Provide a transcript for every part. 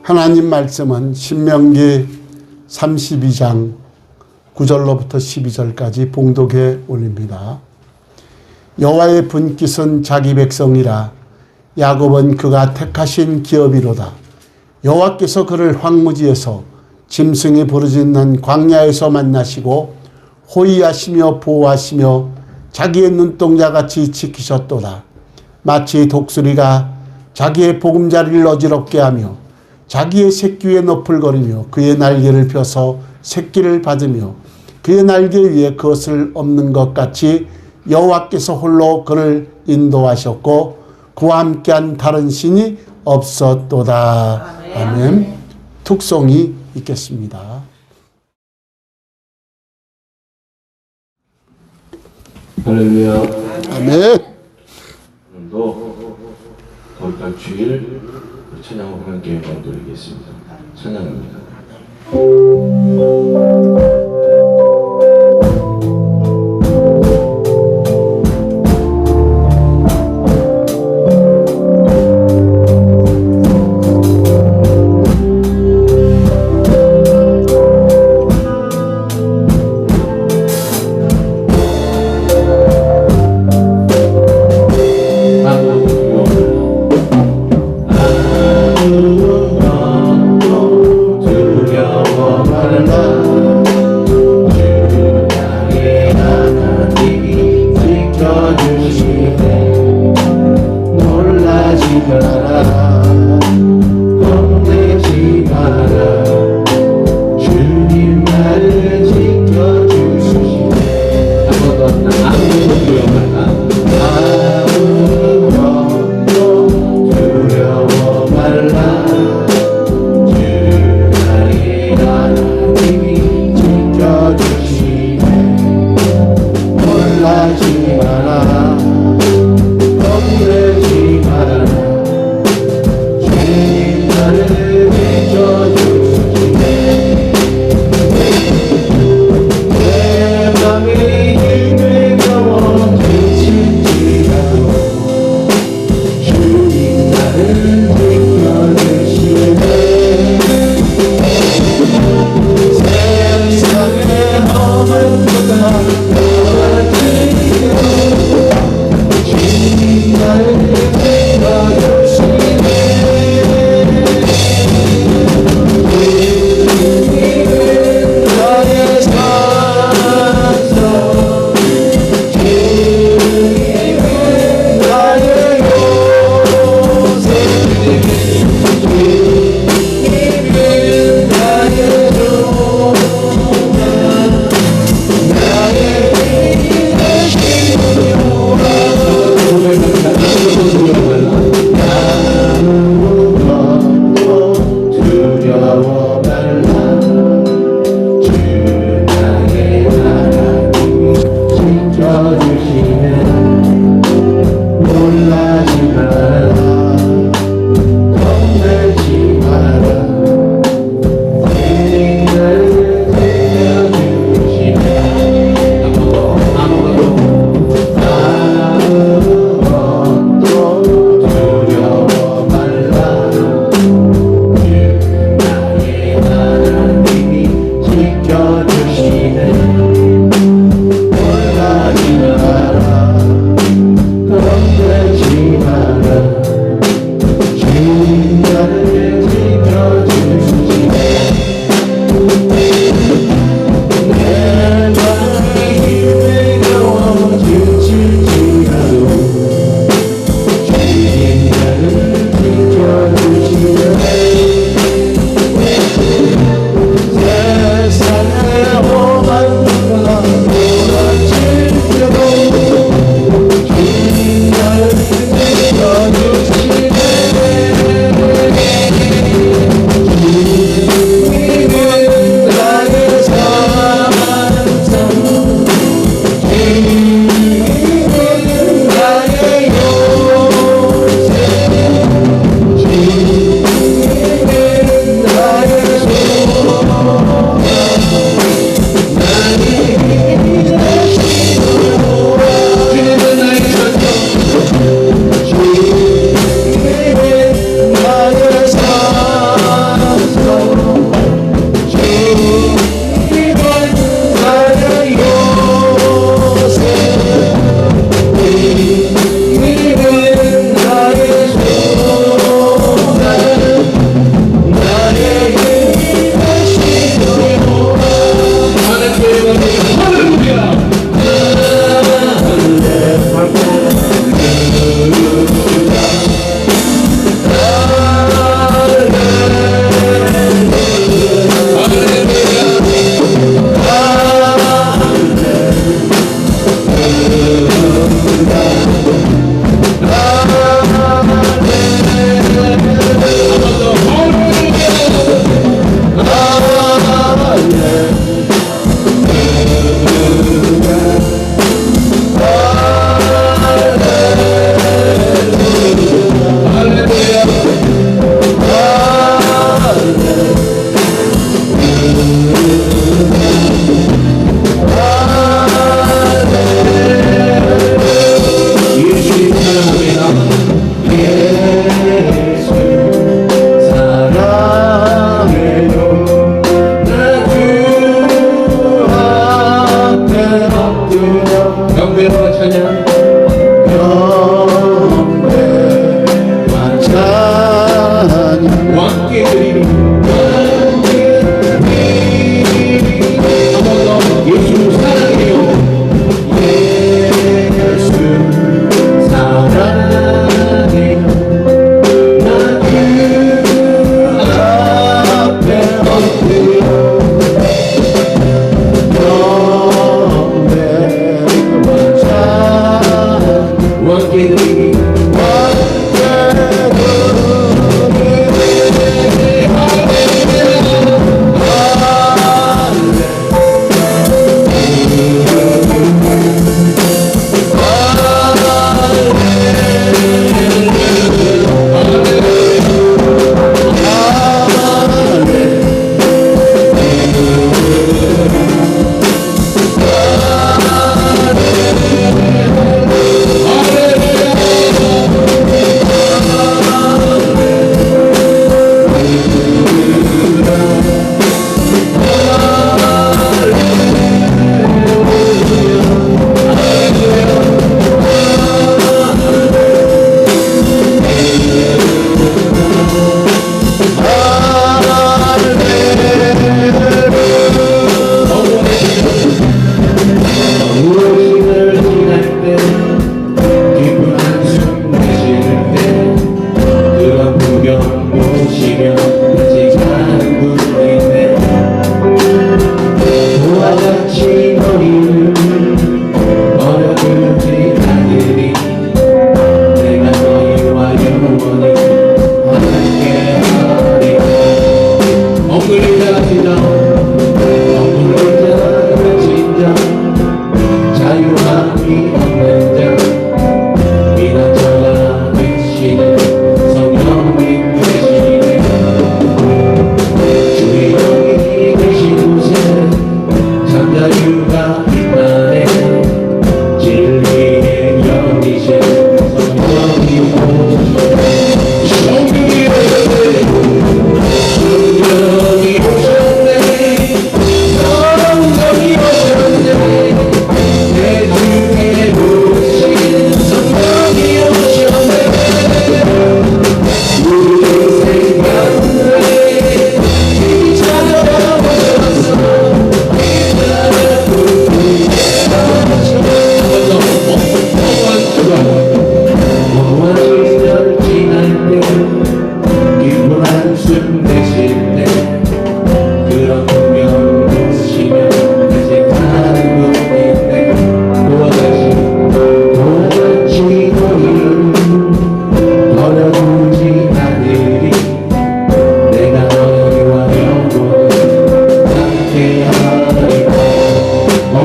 하나님 말씀은 신명기 32장 9절로부터 12절까지 봉독해 올립니다. 여호와의 분깃은 자기 백성이라 야곱은 그가 택하신 기업이로다. 여호와께서 그를 황무지에서 짐승이 부르짖는 광야에서 만나시고 호위하시며 보호하시며 자기의 눈동자같이 지키셨도다. 마치 독수리가 자기의 보금자리를 어지럽게 하며 자기의 새끼 위에 너풀거리며 그의 날개를 펴서 새끼를 받으며 그의 날개 위에 그것을 엎는 것 같이 여호와께서 홀로 그를 인도하셨고 그와 함께한 다른 신이 없었도다. 아멘. 특송이 있겠습니다. 할렐루야. 아멘. 오늘도 거룩한 주일 찬양을 함께 드리겠습니다. 찬양입니다.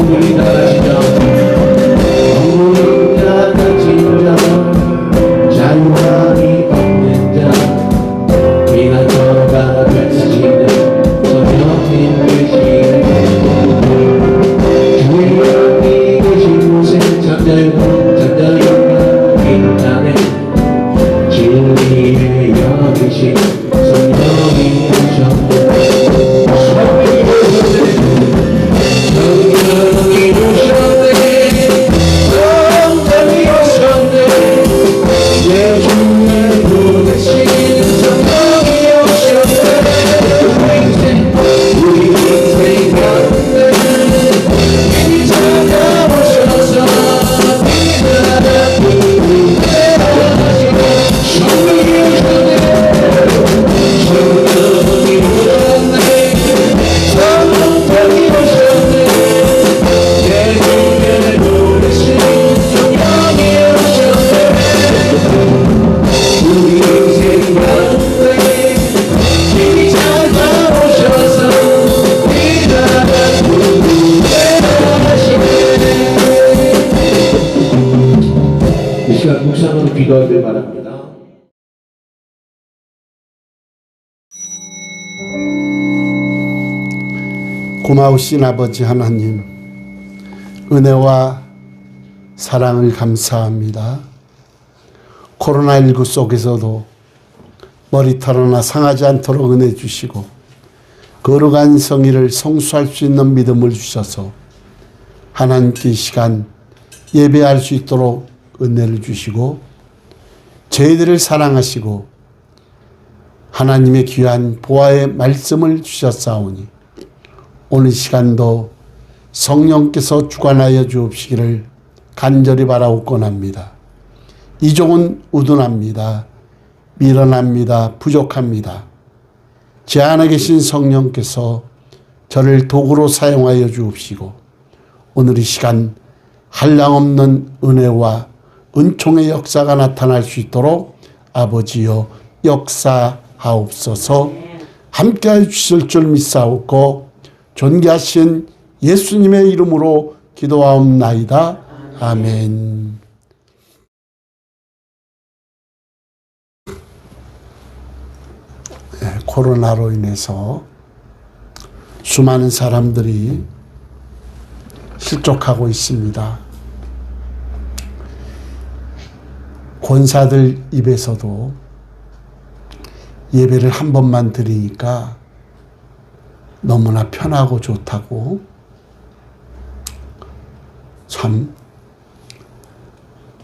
우리 다 같이요. 우리 다 같이요. 자유함이 없는 자 비난처가 되시는 성령님 계시네. 주님이 계신 곳에 잠자유가 빛나네. 진리에 여기신 성령이 오셨네. 성령이 오셨네. 성령이 오셨네. 예수의 보내신 성령이 오셨네. 우리 인생 가운데 이 찾아오셔서 이 시간 묵상으로 기도하길 바랍니다. 고마우신 아버지 하나님, 은혜와 사랑을 감사합니다. 코로나19 속에서도 머리털 하나 상하지 않도록 은혜 주시고 거룩한 성의를 성수할 수 있는 믿음을 주셔서 하나님께 이 시간 예배할 수 있도록 은혜를 주시고 저희들을 사랑하시고 하나님의 귀한 보화의 말씀을 주셨사오니 오늘 시간도 성령께서 주관하여 주옵시기를 간절히 바라옵곤합니다. 이 종은 우둔합니다. 미련합니다. 부족합니다. 제 안에 계신 성령께서 저를 도구로 사용하여 주옵시고 오늘 이 시간 한량없는 은혜와 은총의 역사가 나타날 수 있도록 아버지여 역사하옵소서. 함께하여 주실 줄 믿사옵고 존귀하신 예수님의 이름으로 기도하옵나이다. 아멘. 네, 코로나로 인해서 수많은 사람들이 실족하고 있습니다. 권사들 입에서도 예배를 한 번만 드리니까 너무나 편하고 좋다고, 참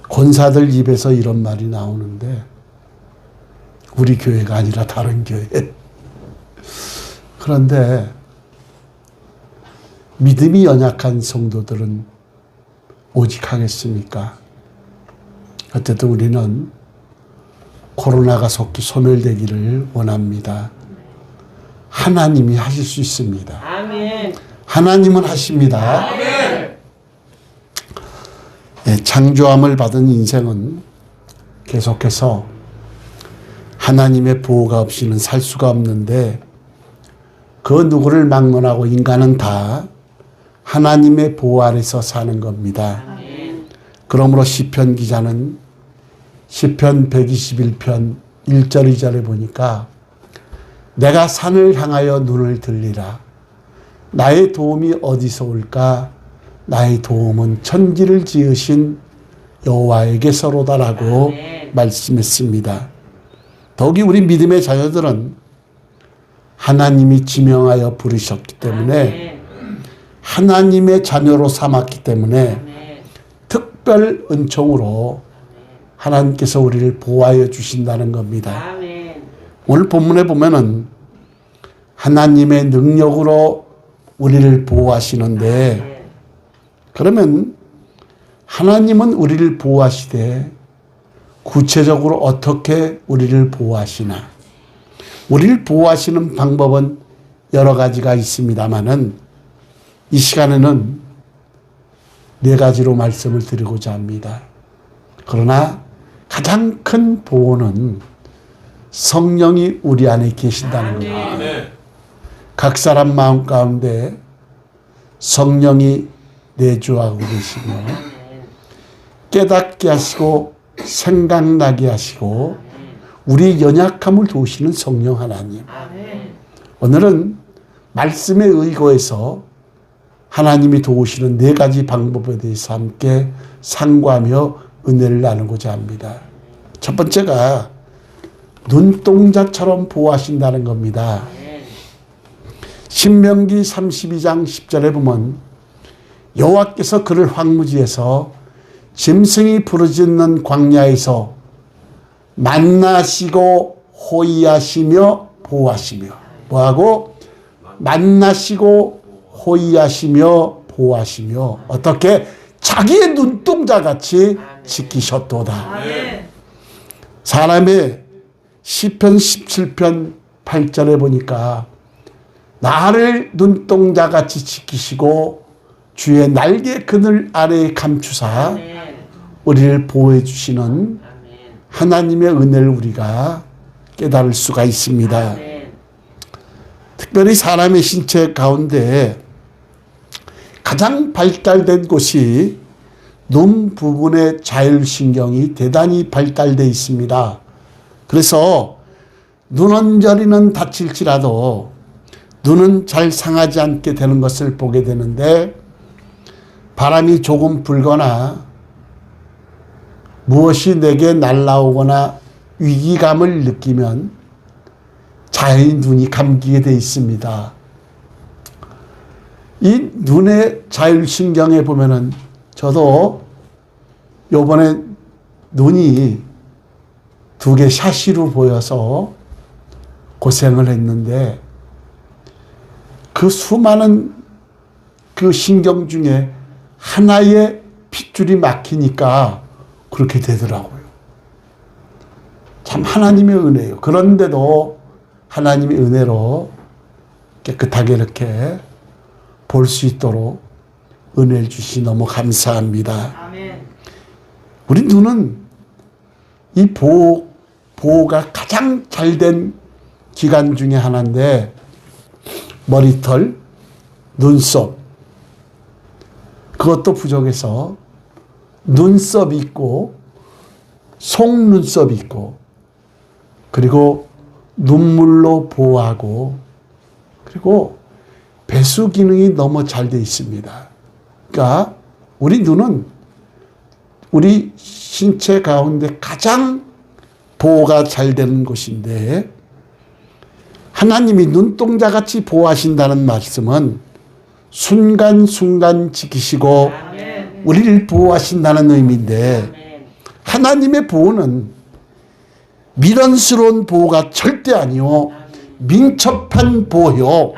권사들 입에서 이런 말이 나오는데 우리 교회가 아니라 다른 교회. 그런데 믿음이 연약한 성도들은 오직 하겠습니까? 어쨌든 우리는 코로나가 속히 소멸되기를 원합니다. 하나님이 하실 수 있습니다. 아멘. 하나님은 하십니다. 아멘. 예, 창조함을 받은 인생은 계속해서 하나님의 보호가 없이는 살 수가 없는데 그 누구를 막론하고 인간은 다 하나님의 보호 아래서 사는 겁니다. 그러므로 시편 기자는 시편 121편 1절 2절에 보니까 내가 산을 향하여 눈을 들리라. 나의 도움이 어디서 올까? 나의 도움은 천지를 지으신 여호와에게서로다라고 말씀했습니다. 더욱이 우리 믿음의 자녀들은 하나님이 지명하여 부르셨기 때문에 하나님의 자녀로 삼았기 때문에 특별 은총으로 하나님께서 우리를 보호하여 주신다는 겁니다. 오늘 본문에 보면은 하나님의 능력으로 우리를 보호하시는데, 그러면 하나님은 우리를 보호하시되 구체적으로 어떻게 우리를 보호하시나? 우리를 보호하시는 방법은 여러 가지가 있습니다만은 이 시간에는 4가지로 말씀을 드리고자 합니다. 그러나 가장 큰 보호는 성령이 우리 안에 계신다는 겁니다. 각 사람 마음 가운데 성령이 내주하고 계시며 깨닫게 하시고 생각나게 하시고 우리 연약함을 도우시는 성령 하나님. 오늘은 말씀에 의거해서 하나님이 도우시는 네 가지 방법에 대해서 함께 상고하며 은혜를 나누고자 합니다. 첫 번째가 눈동자처럼 보호하신다는 겁니다. 신명기 32장 10절에 보면 여호와께서 그를 황무지에서 짐승이 부르짖는 광야에서 만나시고 호위하시며 보호하시며 뭐하고? 만나시고 호위하시며 보호하시며 어떻게? 자기의 눈동자같이 지키셨도다. 사람의 시편 17편 8절에 보니까 나를 눈동자같이 지키시고 주의 날개 그늘 아래에 감추사 우리를 보호해 주시는 하나님의 은혜를 우리가 깨달을 수가 있습니다. 특별히 사람의 신체 가운데 가장 발달된 곳이 눈 부분의 자율신경이 대단히 발달되어 있습니다. 그래서 눈언저리는 다칠지라도 눈은 잘 상하지 않게 되는 것을 보게 되는데 바람이 조금 불거나 무엇이 내게 날아오거나 위기감을 느끼면 자연히 눈이 감기게 되어 있습니다. 이 눈의 자율신경에 보면은 저도 요번에 눈이 2개 샤시로 보여서 고생을 했는데 그 수많은 그 신경 중에 하나의 핏줄이 막히니까 그렇게 되더라고요. 참 하나님의 은혜예요. 그런데도 하나님의 은혜로 깨끗하게 이렇게 볼 수 있도록 은혜를 주시 너무 감사합니다. 아멘. 우리 눈은 이 보호가 가장 잘된 기관 중에 하나인데 머리털, 눈썹 그것도 부족해서 눈썹이 있고 속눈썹이 있고 그리고 눈물로 보호하고 그리고 배수 기능이 너무 잘 되어 있습니다. 그러니까 우리 눈은 우리 신체 가운데 가장 보호가 잘 되는 곳인데 하나님이 눈동자같이 보호하신다는 말씀은 순간순간 지키시고 우리를 보호하신다는 의미인데 하나님의 보호는 미련스러운 보호가 절대 아니요 민첩한 보호요.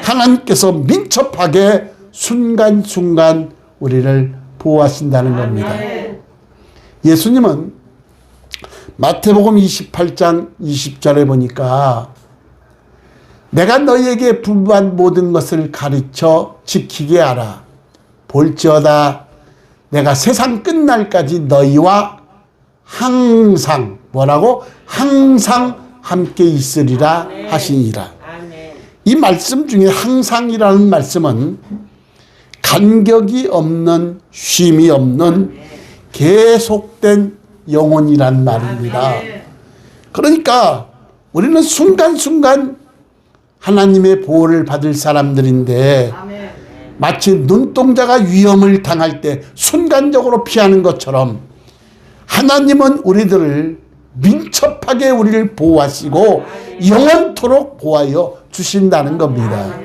하나님께서 민첩하게 순간순간 우리를 보호하신다는 겁니다. 예수님은 마태복음 28장 20절에 보니까 내가 너희에게 분부한 모든 것을 가르쳐 지키게 하라. 볼지어다 내가 세상 끝날까지 너희와 항상 뭐라고? 항상 함께 있으리라 하시니라. 이 말씀 중에 항상이라는 말씀은 간격이 없는 쉼이 없는 계속된 영혼이란 말입니다. 그러니까 우리는 순간순간 하나님의 보호를 받을 사람들인데 마치 눈동자가 위험을 당할 때 순간적으로 피하는 것처럼 하나님은 우리들을 민첩하게 우리를 보호하시고 영원토록 보호하여 주신다는 겁니다.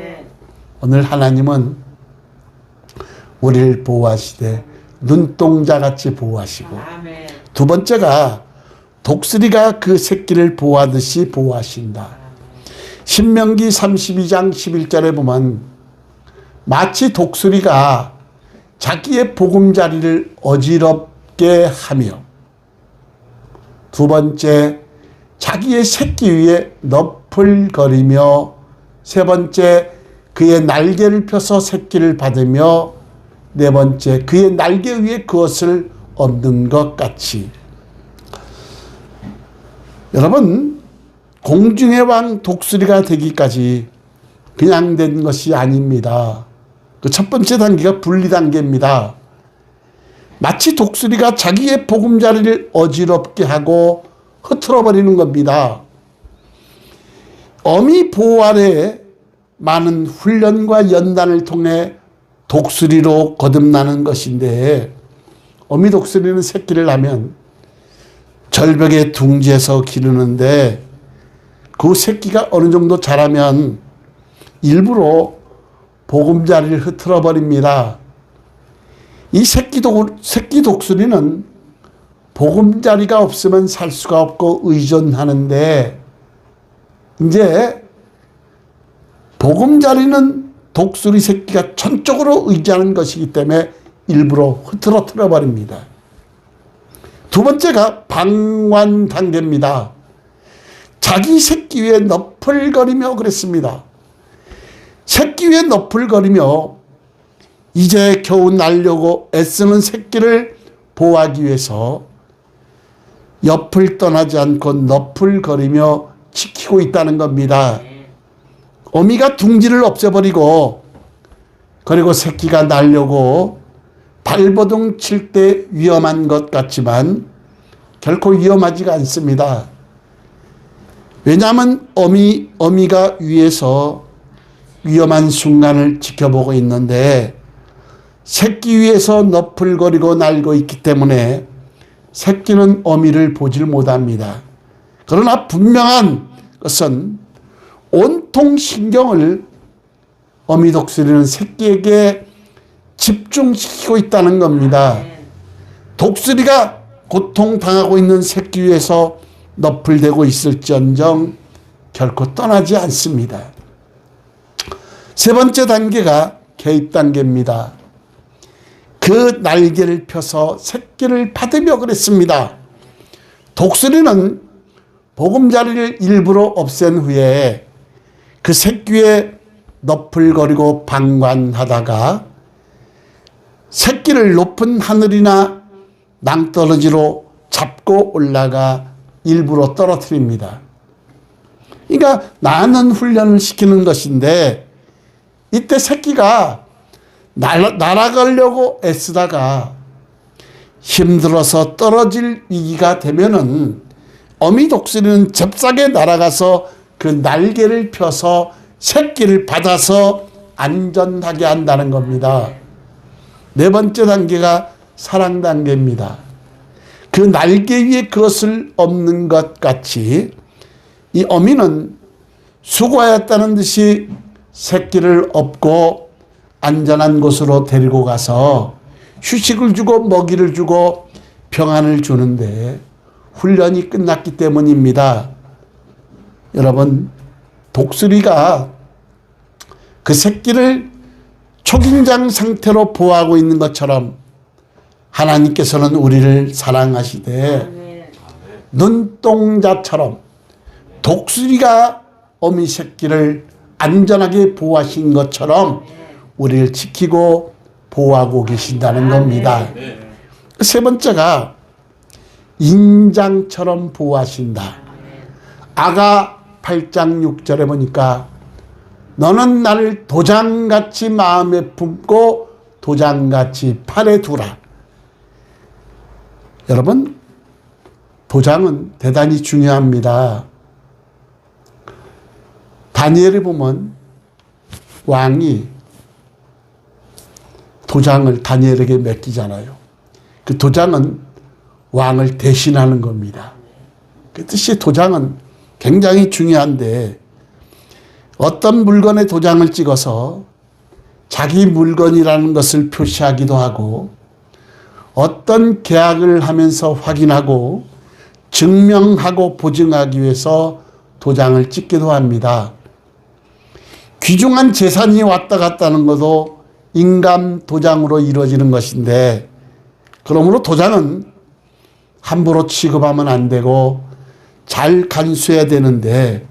오늘 하나님은 우리를 보호하시되 눈동자같이 보호하시고 두 번째가 독수리가 그 새끼를 보호하듯이 보호하신다. 신명기 32장 11절에 보면 마치 독수리가 자기의 보금자리를 어지럽게 하며 두 번째 자기의 새끼 위에 너풀거리며 세 번째 그의 날개를 펴서 새끼를 받으며 네 번째 그의 날개 위에 그것을 얻는 것 같이. 여러분 공중의 왕 독수리가 되기까지 그냥 된 것이 아닙니다. 그 첫 번째 단계가 분리 단계입니다. 마치 독수리가 자기의 보금자리를 어지럽게 하고 흐트러 버리는 겁니다. 어미 보호 아래 많은 훈련과 연단을 통해 독수리로 거듭나는 것인데, 어미 독수리는 새끼를 하면 절벽에 둥지에서 기르는데, 그 새끼가 어느 정도 자라면 일부러 보금자리를 흐트러 버립니다. 이 새끼 독수리는 보금자리가 없으면 살 수가 없고 의존하는데, 이제 보금자리는 독수리 새끼가 전적으로 의지하는 것이기 때문에 일부러 흐트러뜨려 버립니다. 두 번째가 방관 단계입니다. 자기 새끼 위에 너풀거리며 그랬습니다. 새끼 위에 너풀거리며 이제 겨우 날려고 애쓰는 새끼를 보호하기 위해서 옆을 떠나지 않고 너풀거리며 지키고 있다는 겁니다. 어미가 둥지를 없애버리고 그리고 새끼가 날려고 발버둥 칠 때 위험한 것 같지만 결코 위험하지가 않습니다. 왜냐하면 어미가 위에서 위험한 순간을 지켜보고 있는데, 새끼 위에서 너풀거리고 날고 있기 때문에 새끼는 어미를 보질 못합니다. 그러나 분명한 것은 온통 신경을 어미 독수리는 새끼에게 집중시키고 있다는 겁니다. 독수리가 고통당하고 있는 새끼 위에서 너풀대고 있을지언정 결코 떠나지 않습니다. 세 번째 단계가 개입 단계입니다. 그 날개를 펴서 새끼를 받으며 그랬습니다. 독수리는 보금자리를 일부러 없앤 후에 그 새끼에 너풀거리고 방관하다가 새끼를 높은 하늘이나 낭떠러지로 잡고 올라가 일부러 떨어뜨립니다. 그러니까 나는 훈련을 시키는 것인데, 이때 새끼가 날아가려고 애쓰다가 힘들어서 떨어질 위기가 되면은 어미 독수리는 잽싸게 날아가서 그 날개를 펴서 새끼를 받아서 안전하게 한다는 겁니다. 네 번째 단계가 사랑 단계입니다. 그 날개 위에 그것을 엎는 것 같이 이 어미는 수고하였다는 듯이 새끼를 업고 안전한 곳으로 데리고 가서 휴식을 주고 먹이를 주고 평안을 주는데 훈련이 끝났기 때문입니다. 여러분, 독수리가 그 새끼를 초긴장 상태로 보호하고 있는 것처럼 하나님께서는 우리를 사랑하시되 눈동자처럼 독수리가 어미 새끼를 안전하게 보호하신 것처럼 우리를 지키고 보호하고 계신다는 겁니다. 세 번째가 인장처럼 보호하신다. 아가 8장 6절에 보니까 너는 나를 도장같이 마음에 품고 도장같이 팔에 두라. 여러분, 도장은 대단히 중요합니다. 다니엘을 보면 왕이 도장을 다니엘에게 맡기잖아요. 그 도장은 왕을 대신하는 겁니다. 그 뜻이 도장은 굉장히 중요한데, 어떤 물건에 도장을 찍어서 자기 물건이라는 것을 표시하기도 하고, 어떤 계약을 하면서 확인하고 증명하고 보증하기 위해서 도장을 찍기도 합니다. 귀중한 재산이 왔다 갔다 하는 것도 인감 도장으로 이루어지는 것인데, 그러므로 도장은 함부로 취급하면 안 되고 잘 간수해야 되는데,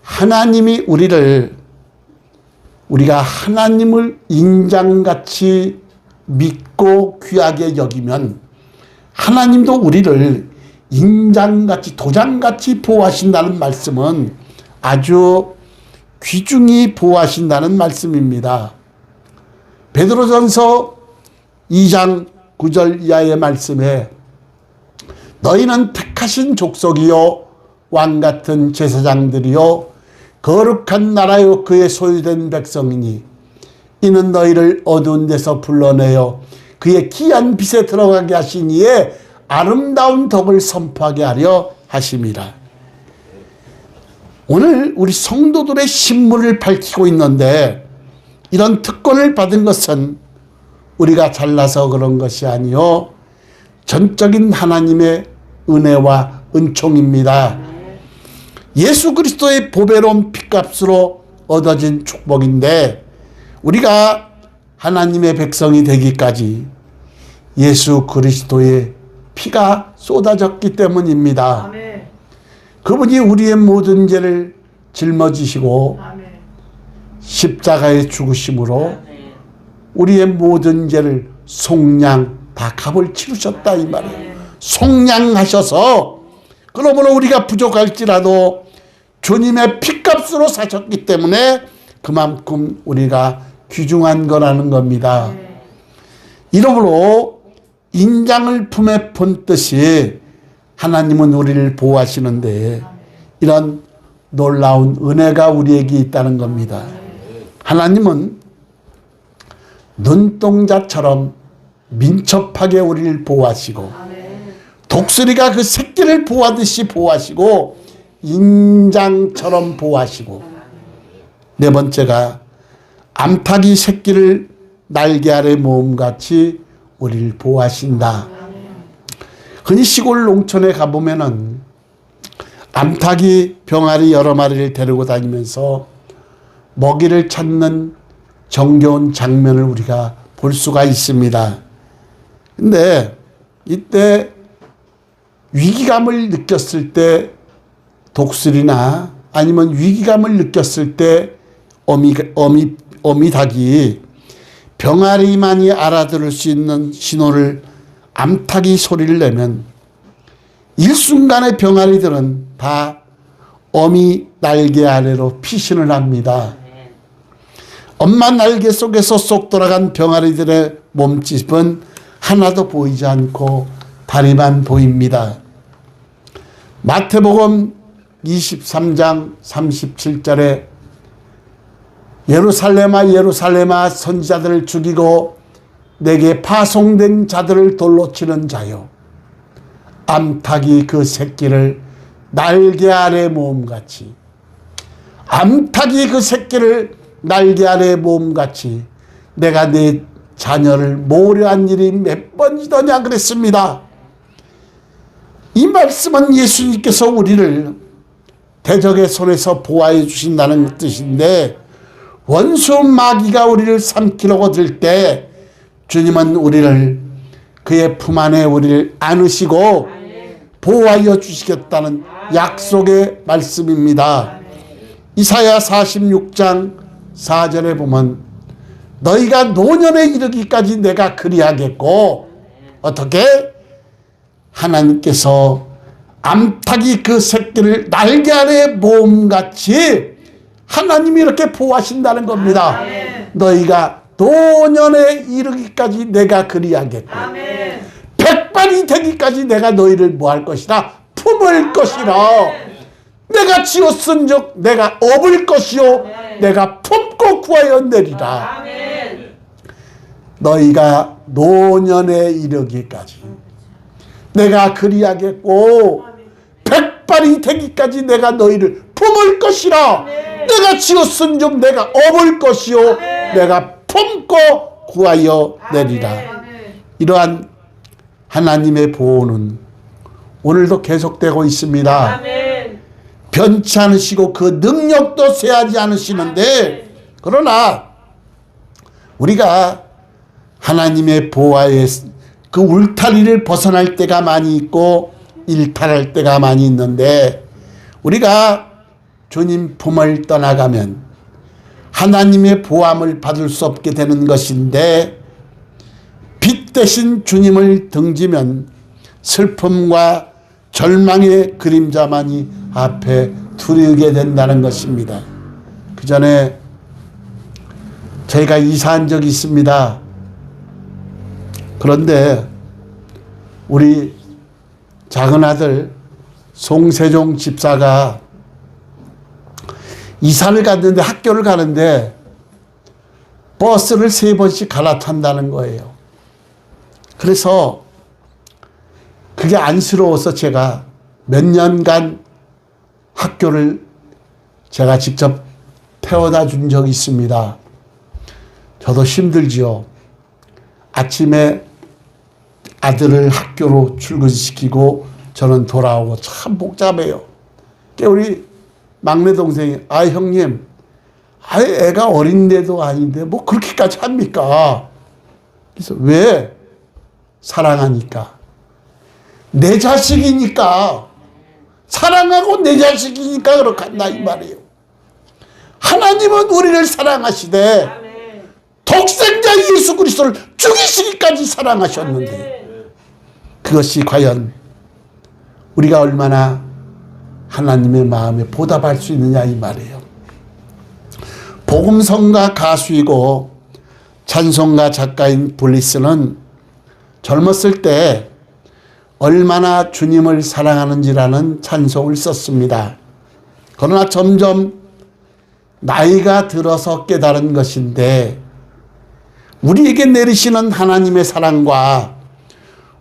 하나님이 우리가 하나님을 인장같이 믿고 귀하게 여기면 하나님도 우리를 인장같이 도장같이 보호하신다는 말씀은 아주 귀중히 보호하신다는 말씀입니다. 베드로전서 2장 9절 이하의 말씀에 너희는 택하신 족속이요 왕같은 제사장들이요 거룩한 나라요 그의 소유된 백성이니 이는 너희를 어두운 데서 불러내어 그의 귀한 빛에 들어가게 하신 이에 아름다운 덕을 선포하게 하려 하심이라. 오늘 우리 성도들의 신분을 밝히고 있는데 이런 특권을 받은 것은 우리가 잘나서 그런 것이 아니요 전적인 하나님의 은혜와 은총입니다. 예수 그리스도의 보배로운 피값으로 얻어진 축복인데 우리가 하나님의 백성이 되기까지 예수 그리스도의 피가 쏟아졌기 때문입니다. 아멘. 그분이 우리의 모든 죄를 짊어지시고 아멘. 십자가에 죽으심으로 우리의 모든 죄를 속량 다 값을 치르셨다 이 말이에요. 속량하셔서 그러므로 우리가 부족할지라도 주님의 피값으로 사셨기 때문에 그만큼 우리가 귀중한 거라는 겁니다. 이러므로 인장을 품에 품듯이 하나님은 우리를 보호하시는데 이런 놀라운 은혜가 우리에게 있다는 겁니다. 하나님은 눈동자처럼 민첩하게 우리를 보호하시고 독수리가 그 새끼를 보호하듯이 보호하시고 인장처럼 보호하시고 네 번째가 암탉이 새끼를 날개 아래 모음같이 우리를 보호하신다. 흔히 시골 농촌에 가보면은 암탉이 병아리 여러 마리를 데리고 다니면서 먹이를 찾는 정겨운 장면을 우리가 볼 수가 있습니다. 근데 이때 위기감을 느꼈을 때 독수리나 아니면 위기감을 느꼈을 때 어미닭이 병아리만이 알아들을 수 있는 신호를 암탉이 소리를 내면 일순간에 병아리들은 다 어미 날개 아래로 피신을 합니다. 엄마 날개 속에서 쏙 돌아간 병아리들의 몸집은 하나도 보이지 않고 다리만 보입니다. 마태복음 23장 37절에 예루살렘아 예루살렘아 선지자들을 죽이고 내게 파송된 자들을 돌로 치는 자요 암탉이 그 새끼를 날개 아래 모음같이 암탉이 그 새끼를 날개 아래 모음같이 내가 내 자녀를 모려한 일이 몇 번이더냐 그랬습니다. 이 말씀은 예수님께서 우리를 대적의 손에서 보호해 주신다는 뜻인데 원수 마귀가 우리를 삼키려고 들 때 주님은 우리를 그의 품 안에 우리를 안으시고 보호하여 주시겠다는 약속의 말씀입니다. 이사야 46장 4절에 보면 너희가 노년에 이르기까지 내가 그리하겠고 어떻게? 하나님께서 암탉이 그 새끼를 날개 아래 모음같이 하나님이 이렇게 보호하신다는 겁니다. 아멘. 너희가 노년에 이르기까지 내가 그리하겠고 아멘. 백발이 되기까지 내가 너희를 뭐 할 것이라 품을 것이라 내가 지었은즉 내가 업을 것이요 내가 품고 구하여 내리라. 아멘. 너희가 노년에 이르기까지 내가 그리하겠고 백발이 되기까지 내가 너희를 품을 것이라. 내가 지었은즉 내가 업을 것이요 내가 품고 구하여 내리라. 이러한 하나님의 보호는 오늘도 계속되고 있습니다. 아멘. 변치 않으시고 그 능력도 쇠하지 않으시는데 그러나 우리가 하나님의 보호하에 그 울타리를 벗어날 때가 많이 있고 일탈할 때가 많이 있는데 우리가 주님 품을 떠나가면 하나님의 보함을 받을 수 없게 되는 것인데 빛 대신 주님을 등지면 슬픔과 절망의 그림자만이 앞에 두르게 된다는 것입니다. 그 전에 저희가 이사한 적이 있습니다. 그런데 우리 작은 아들 송세종 집사가 이사를 갔는데, 학교를 가는데 버스를 3번씩 갈아탄다는 거예요. 그래서 그게 안쓰러워서 제가 몇 년간 학교를 제가 직접 태워다 준 적이 있습니다. 저도 힘들지요. 아침에 아들을 학교로 출근시키고 저는 돌아오고 참 복잡해요. 우리 막내 동생이, 아, 형님, 아, 애가 어린데도 아닌데 뭐 그렇게까지 합니까? 그래서 왜? 사랑하니까. 내 자식이니까. 사랑하고 내 자식이니까 그렇게 한다 이 말이에요. 하나님은 우리를 사랑하시되 독생자 예수 그리스도를 죽이시기까지 사랑하셨는데, 그것이 과연 우리가 얼마나 하나님의 마음에 보답할 수 있느냐 이 말이에요. 복음성가 가수이고 찬송가 작가인 블리스는 젊었을 때 얼마나 주님을 사랑하는지라는 찬송을 썼습니다. 그러나 점점 나이가 들어서 깨달은 것인데, 우리에게 내리시는 하나님의 사랑과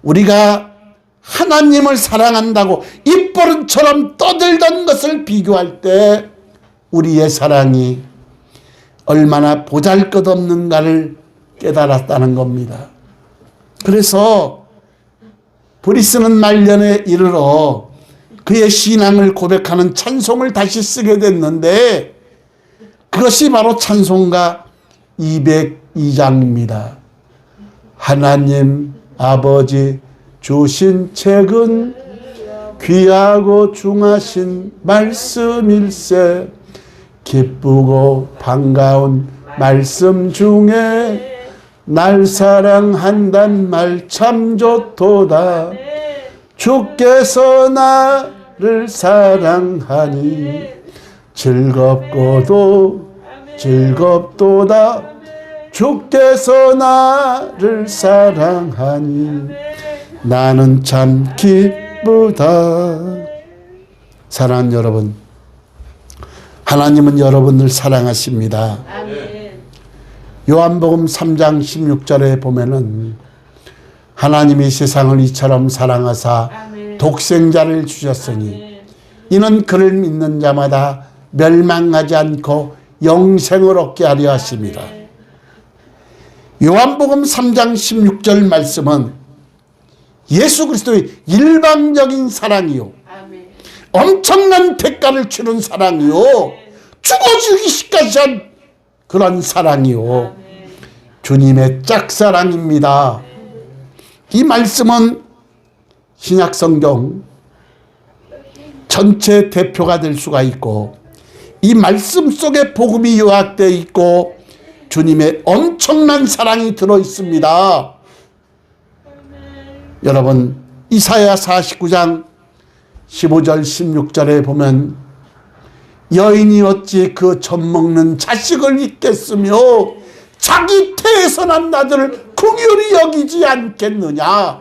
우리가 하나님을 사랑한다고 입버릇처럼 떠들던 것을 비교할 때 우리의 사랑이 얼마나 보잘것없는가를 깨달았다는 겁니다. 그래서 브리스는 말년에 이르러 그의 신앙을 고백하는 찬송을 다시 쓰게 됐는데, 그것이 바로 찬송가 202장입니다. 하나님 아버지 주신 책은 귀하고 중하신 말씀일세, 기쁘고 반가운 말씀 중에 날 사랑한단 말 참 좋도다. 주께서 나를 사랑하니 즐겁도다. 주께서 나를 사랑하니 나는 참 기쁘다. 사랑하는 여러분, 하나님은 여러분을 사랑하십니다. 요한복음 3장 16절에 보면은 하나님이 세상을 이처럼 사랑하사 독생자를 주셨으니 이는 그를 믿는 자마다 멸망하지 않고 영생을 얻게 하려 하십니다. 요한복음 3장 16절 말씀은 예수 그리스도의 일방적인 사랑이요, 엄청난 대가를 치른 사랑이요, 죽어주기까지 한 그런 사랑이요, 주님의 짝사랑입니다. 이 말씀은 신약성경 전체 대표가 될 수가 있고, 이 말씀 속에 복음이 요약되어 있고 주님의 엄청난 사랑이 들어있습니다. 여러분, 이사야 49장 15절 16절에 보면 여인이 어찌 그 젖먹는 자식을 잊겠으며 자기 태에서 난 나들을 긍휼히 여기지 않겠느냐.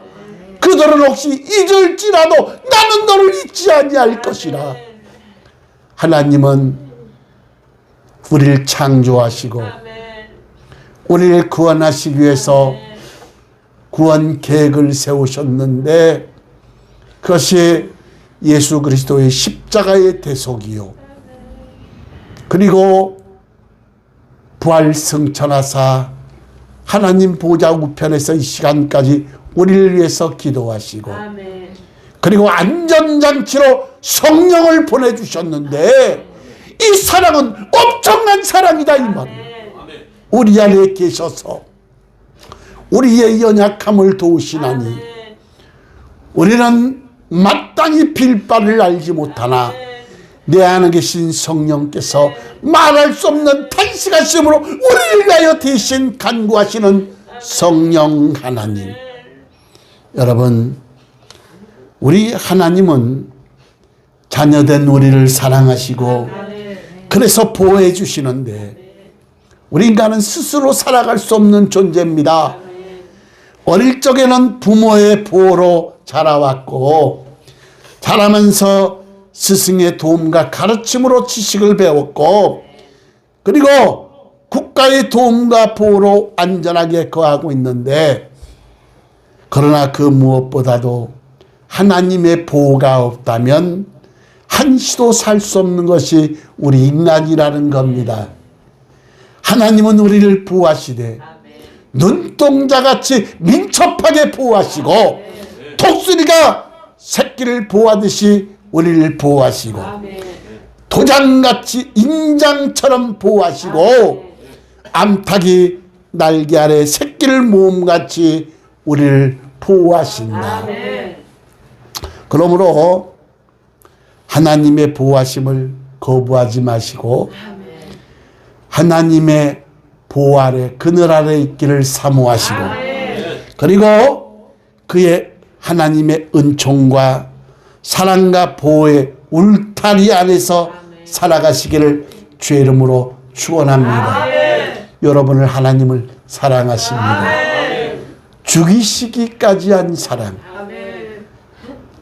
그들은 혹시 잊을지라도 나는 너를 잊지 아니할 것이라. 하나님은 우리를 창조하시고 우리를 구원하시기 위해서 구원 계획을 세우셨는데, 그것이 예수 그리스도의 십자가의 대속이요, 그리고 부활 승천하사 하나님 보좌 우편에서 이 시간까지 우리를 위해서 기도하시고, 그리고 안전장치로 성령을 보내주셨는데, 이 사랑은 엄청난 사랑이다 이 말이에요. 우리 안에 계셔서 우리의 연약함을 도우시나니 우리는 마땅히 빌 바를 알지 못하나 내 안에 계신 성령께서 말할 수 없는 탄식하심으로 우리를 위하여 대신 간구하시는 성령 하나님. 여러분, 우리 하나님은 자녀된 우리를 사랑하시고 그래서 보호해 주시는데, 우리 인간은 스스로 살아갈 수 없는 존재입니다. 어릴 적에는 부모의 보호로 자라왔고 자라면서 스승의 도움과 가르침으로 지식을 배웠고 그리고 국가의 도움과 보호로 안전하게 거하고 있는데 그러나 그 무엇보다도 하나님의 보호가 없다면 한시도 살 수 없는 것이 우리 인간이라는 겁니다. 하나님은 우리를 보호하시되 눈동자같이 민첩하게 보호하시고 독수리가 새끼를 보호하듯이 우리를 보호하시고 도장같이 인장처럼 보호하시고 암탉이 날개 아래 새끼를 모음같이 우리를 보호하신다. 그러므로 하나님의 보호하심을 거부하지 마시고 하나님의 보호 아래 그늘 아래 있기를 사모하시고 그리고 그의 하나님의 은총과 사랑과 보호의 울타리 안에서 살아가시기를 주의 이름으로 축원합니다. 여러분을 하나님을 사랑하십니다. 죽이시기까지 한 사랑,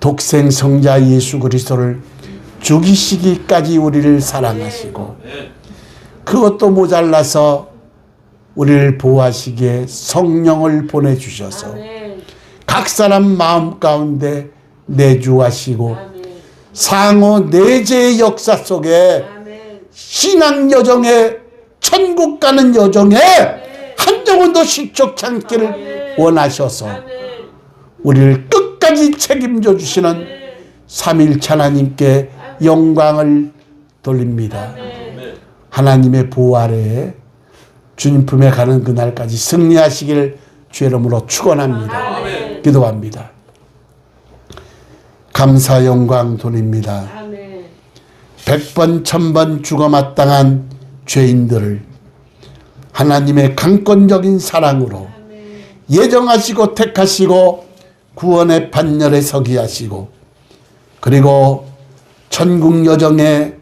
독생 성자 예수 그리스도를 죽이시기까지 우리를 사랑하시고 그것도 모자라서 우리를 보호하시기에 성령을 보내주셔서 각 사람 마음 가운데 내주하시고 상호 내재의 역사 속에 신앙 여정에 천국 가는 여정에 한 영혼도 실족치 않기를 원하셔서 우리를 끝까지 책임져 주시는 삼위일체 하나님께 영광을 돌립니다. 하나님의 보호 아래에 주님 품에 가는 그날까지 승리하시길 주의 이름으로 축원합니다. 기도합니다. 감사 영광 돌립니다. 100번 1000번 죽어 마땅한 죄인들을 하나님의 강권적인 사랑으로 예정하시고 택하시고 구원의 반열에 서게 하시고 그리고 천국 여정에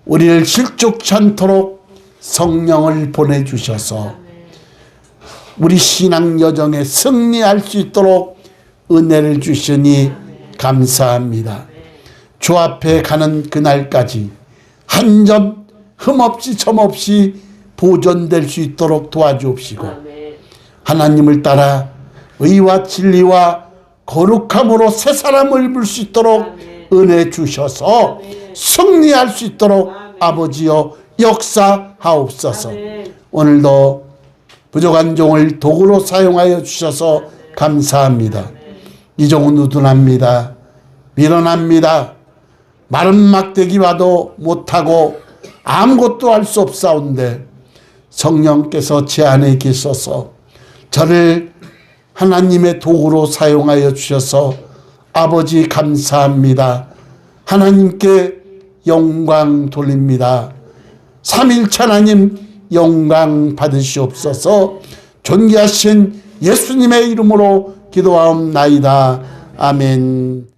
우리를 실족치 않도록 성령을 보내주셔서 우리 신앙 여정에 승리할 수 있도록 은혜를 주시니 감사합니다. 주 앞에 가는 그날까지 한 점 흠없이 점없이 보존될 수 있도록 도와주옵시고 하나님을 따라 의와 진리와 거룩함으로 새 사람을 입을 수 있도록 은혜 주셔서 승리할 수 있도록 아버지여 역사하옵소서. 오늘도 부족한 종을 도구로 사용하여 주셔서 감사합니다. 이 종은 우둔합니다. 미련합니다. 마른 막대기 봐도 못하고 아무것도 할 수 없사온데 성령께서 제 안에 계셔서 저를 하나님의 도구로 사용하여 주셔서 아버지 감사합니다. 하나님께 영광 돌립니다. 삼위일체 하나님 영광 받으시옵소서. 존귀하신 예수님의 이름으로 기도하옵나이다. 아멘.